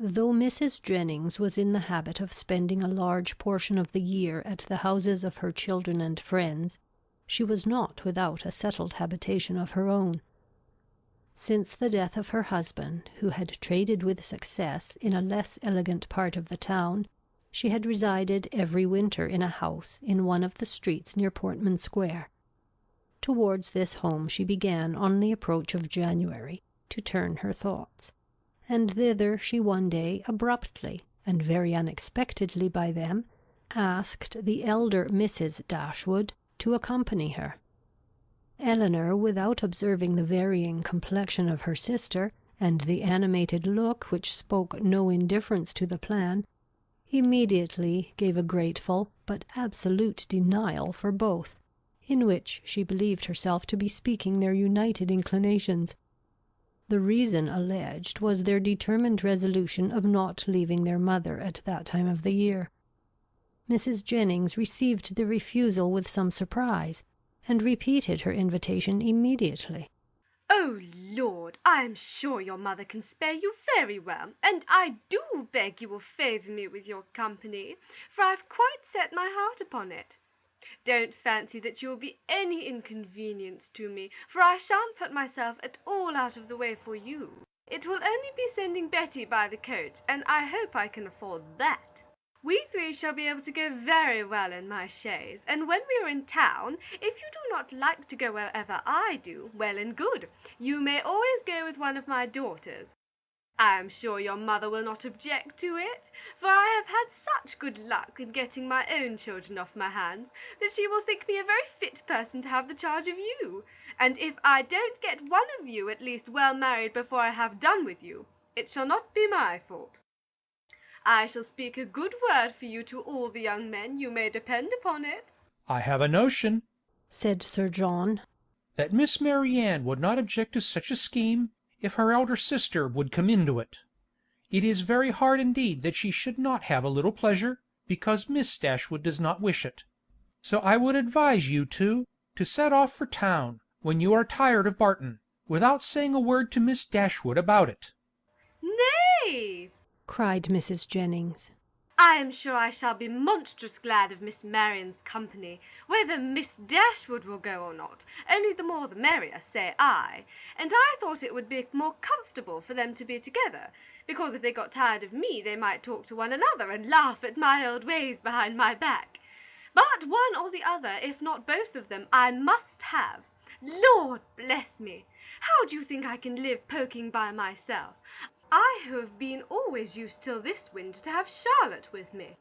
Though Mrs. Jennings was in the habit of spending a large portion of the year at the houses of her children and friends, she was not without a settled habitation of her own. Since the death of her husband, who had traded with success in a less elegant part of the town, she had resided every winter in a house in one of the streets near Portman Square. Towards this home she began on the approach of January to turn her thoughts, and thither she one day abruptly, and very unexpectedly by them, asked the elder Mrs. Dashwood to accompany her. Elinor, without observing the varying complexion of her sister, and the animated look which spoke no indifference to the plan, immediately gave a grateful but absolute denial for both, in which she believed herself to be speaking their united inclinations. The reason alleged was their determined resolution of not leaving their mother at that time of the year. Mrs. Jennings received the refusal with some surprise, and repeated her invitation immediately. "Oh, Lord, I am sure your mother can spare you very well, and I do beg you will favour me with your company, for I've quite set my heart upon it. Don't fancy that you will be any inconvenience to me, for I shan't put myself at all out of the way for you. It will only be sending Betty by the coach, and I hope I can afford that. We three shall be able to go very well in my chaise, and when we are in town, if you do not like to go wherever I do, well and good. You may always go with one of my daughters. I am sure your mother will not object to it, for I have had such good luck in getting my own children off my hands, that she will think me a very fit person to have the charge of you, and if I don't get one of you at least well married before I have done with you, it shall not be my fault. I shall speak a good word for you to all the young men, you may depend upon it." "I have a notion," said Sir John, "that Miss Marianne would not object to such a scheme, if her elder sister would come into it. It is very hard indeed that she should not have a little pleasure, because Miss Dashwood does not wish it. So I would advise you two, to set off for town, when you are tired of Barton, without saying a word to Miss Dashwood about it." "Nay," cried Mrs. Jennings, "I am sure I shall be monstrous glad of Miss Marian's company, whether Miss Dashwood will go or not, only the more the merrier, say I, and I thought it would be more comfortable for them to be together, because if they got tired of me they might talk to one another and laugh at my old ways behind my back. But one or the other, if not both of them, I must have. Lord bless me! How do you think I can live poking by myself? I who have been always used till this winter to have Charlotte with me.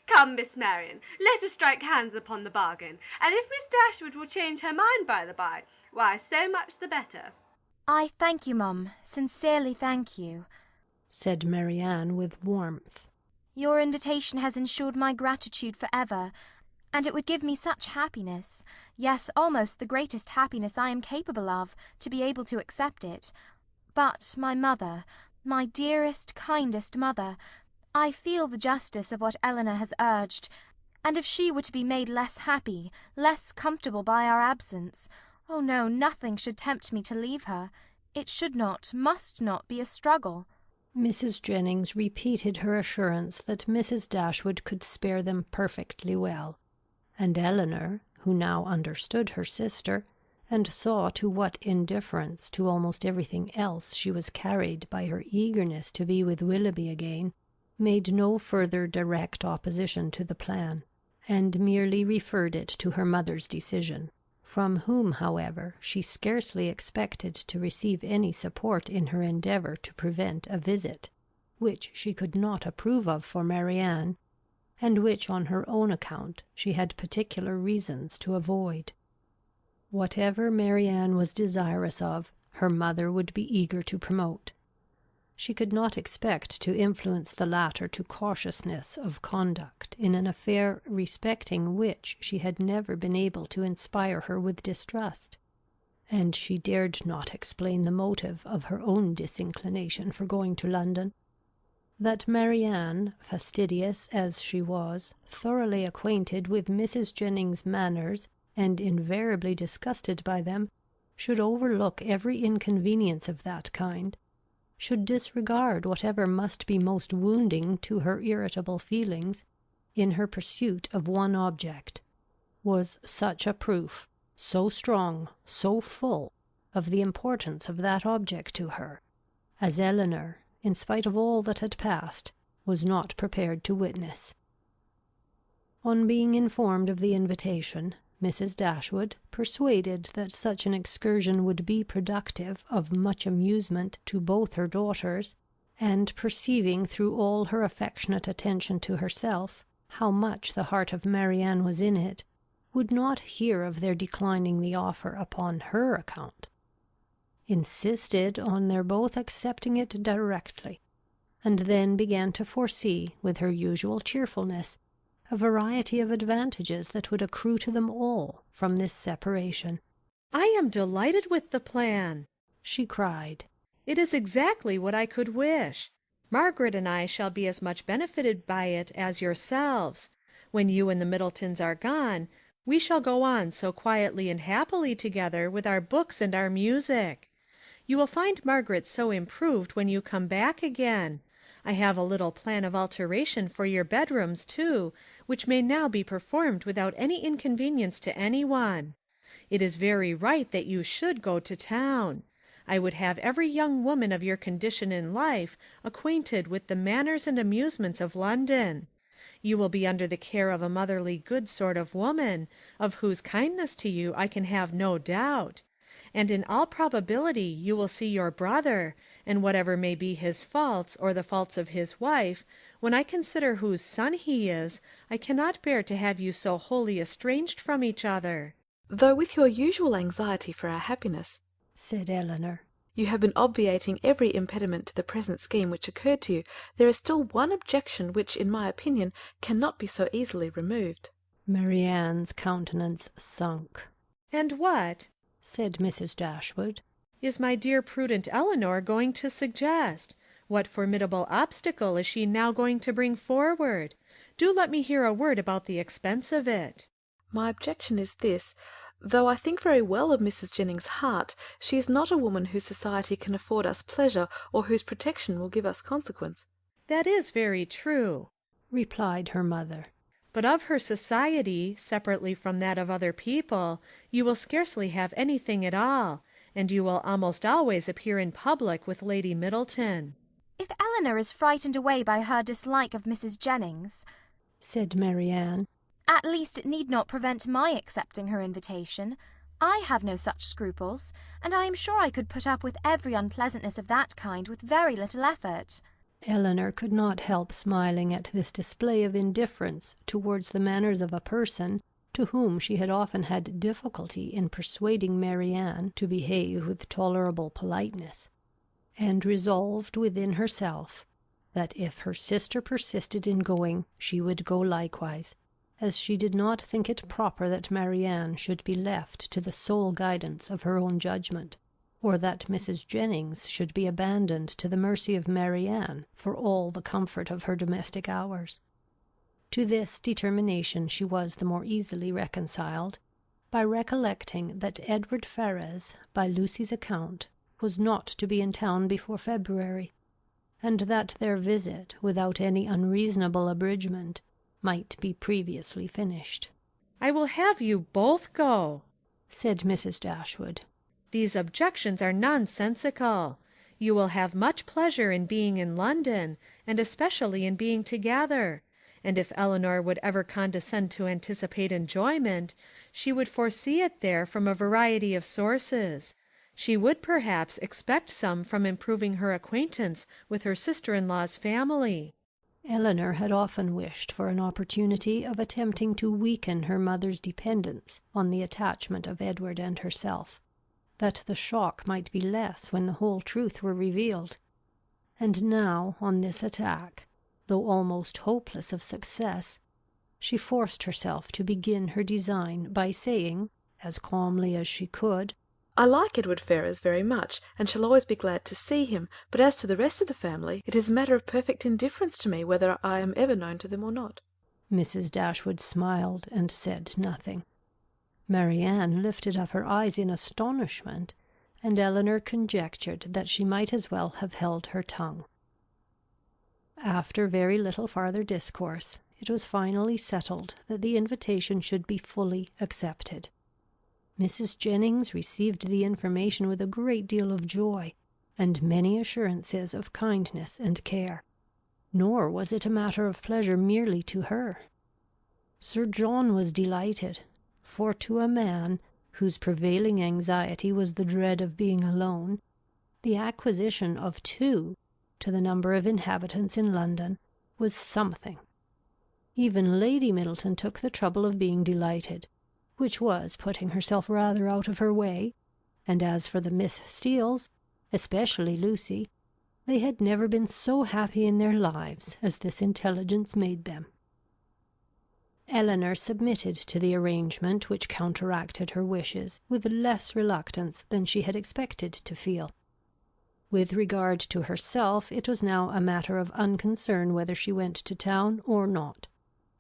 Come, Miss Marian, let us strike hands upon the bargain, and if Miss Dashwood will change her mind by the by, why so much the better." "I thank you, Mum, sincerely thank you," said Marianne with warmth. "Your invitation has ensured my gratitude for ever, and it would give me such happiness, yes, almost the greatest happiness I am capable of, to be able to accept it. But my mother, my dearest, kindest mother, I feel the justice of what Elinor has urged, and if she were to be made less happy, less comfortable by our absence, oh no, nothing should tempt me to leave her. It should not, must not be a struggle." Mrs. Jennings repeated her assurance that Mrs. Dashwood could spare them perfectly well, and Elinor, who now understood her sister, and saw to what indifference to almost everything else she was carried by her eagerness to be with Willoughby again, made no further direct opposition to the plan, and merely referred it to her mother's decision, from whom, however, she scarcely expected to receive any support in her endeavour to prevent a visit, which she could not approve of for Marianne, and which on her own account she had particular reasons to avoid. Whatever Marianne was desirous of, her mother would be eager to promote. She could not expect to influence the latter to cautiousness of conduct in an affair respecting which she had never been able to inspire her with distrust, and she dared not explain the motive of her own disinclination for going to London. That Marianne, fastidious as she was, thoroughly acquainted with Mrs. Jennings's manners, and invariably disgusted by them, should overlook every inconvenience of that kind, should disregard whatever must be most wounding to her irritable feelings in her pursuit of one object, was such a proof, so strong, so full, of the importance of that object to her, as Elinor, in spite of all that had passed, was not prepared to witness. On being informed of the invitation, Mrs. Dashwood, persuaded that such an excursion would be productive of much amusement to both her daughters, and perceiving through all her affectionate attention to herself how much the heart of Marianne was in it, would not hear of their declining the offer upon her account, insisted on their both accepting it directly, and then began to foresee, with her usual cheerfulness, a variety of advantages that would accrue to them all from this separation. "I am delighted with the plan," she cried. "It is exactly what I could wish. Margaret and I shall be as much benefited by it as yourselves. When you and the Middletons are gone, we shall go on so quietly and happily together with our books and our music. You will find Margaret so improved when you come back again. I have a little plan of alteration for your bedrooms, too, which may now be performed without any inconvenience to any one. It is very right that you should go to town. I would have every young woman of your condition in life acquainted with the manners and amusements of London. You will be under the care of a motherly good sort of woman, of whose kindness to you I can have no doubt. And in all probability you will see your brother, and whatever may be his faults or the faults of his wife, when I consider whose son he is, I cannot bear to have you so wholly estranged from each other." "Though with your usual anxiety for our happiness," said Elinor, "you have been obviating every impediment to the present scheme which occurred to you, there is still one objection which, in my opinion, cannot be so easily removed." Marianne's countenance sunk. "And what," said Mrs. Dashwood, "is my dear prudent Eleanor going to suggest? What formidable obstacle is she now going to bring forward? Do let me hear a word about the expense of it." "My objection is this. Though I think very well of Mrs. Jennings's heart, she is not a woman whose society can afford us pleasure, or whose protection will give us consequence." "That is very true," replied her mother. "but of her society, separately from that of other people, you will scarcely have anything at all, and you will almost always appear in public with Lady Middleton." "If Eleanor is frightened away by her dislike of Mrs. Jennings," said Marianne, "at least it need not prevent my accepting her invitation. I have no such scruples, and I am sure I could put up with every unpleasantness of that kind with very little effort." Elinor could not help smiling at this display of indifference towards the manners of a person to whom she had often had difficulty in persuading Marianne to behave with tolerable politeness, and resolved within herself that if her sister persisted in going, she would go likewise, as she did not think it proper that Marianne should be left to the sole guidance of her own judgment, or that Mrs. Jennings should be abandoned to the mercy of Marianne for all the comfort of her domestic hours. To this determination she was the more easily reconciled, by recollecting that Edward Ferrars, by Lucy's account, was not to be in town before February, and that their visit, without any unreasonable abridgment, might be previously finished. "I will have you both go," said Mrs. Dashwood. "These objections are nonsensical. You will have much pleasure in being in London, and especially in being together. And if Eleanor would ever condescend to anticipate enjoyment, she would foresee it there from a variety of sources. She would, perhaps, expect some from improving her acquaintance with her sister-in-law's family." Elinor had often wished for an opportunity of attempting to weaken her mother's dependence on the attachment of Edward and herself, that the shock might be less when the whole truth were revealed. And now, on this attack, though almost hopeless of success, she forced herself to begin her design by saying, as calmly as she could, "I like Edward Ferrars very much, and shall always be glad to see him, but as to the rest of the family, it is a matter of perfect indifference to me whether I am ever known to them or not." Mrs. Dashwood smiled and said nothing. Marianne lifted up her eyes in astonishment, and Elinor conjectured that she might as well have held her tongue. After very little farther discourse, it was finally settled that the invitation should be fully accepted. Mrs. Jennings received the information with a great deal of joy, and many assurances of kindness and care. Nor was it a matter of pleasure merely to her. Sir John was delighted, for to a man whose prevailing anxiety was the dread of being alone, the acquisition of 2 to the number of inhabitants in London was something. Even Lady Middleton took the trouble of being delighted, which was putting herself rather out of her way, and as for the Miss Steeles, especially Lucy, they had never been so happy in their lives as this intelligence made them. Elinor submitted to the arrangement which counteracted her wishes with less reluctance than she had expected to feel. With regard to herself, it was now a matter of unconcern whether she went to town or not,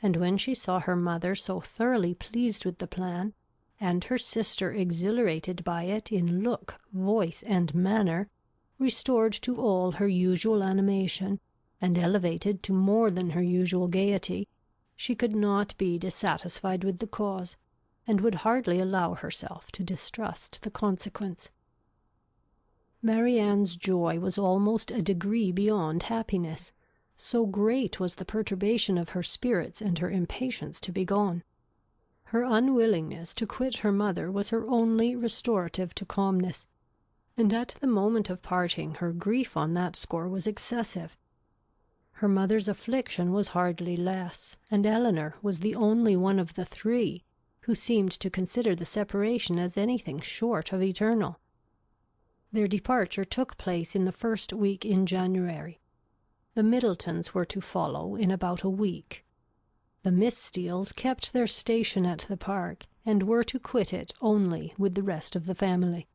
and when she saw her mother so thoroughly pleased with the plan, and her sister exhilarated by it in look, voice, and manner, restored to all her usual animation, and elevated to more than her usual gaiety, she could not be dissatisfied with the cause, and would hardly allow herself to distrust the consequence. Marianne's joy was almost a degree beyond happiness, so great was the perturbation of her spirits and her impatience to be gone. Her unwillingness to quit her mother was her only restorative to calmness, and at the moment of parting her grief on that score was excessive. Her mother's affliction was hardly less, and Elinor was the only one of the 3 who seemed to consider the separation as anything short of eternal. Their departure took place in the first week in January. The Middletons were to follow in about a week. The Miss Steeles kept their station at the park, and were to quit it only with the rest of the family.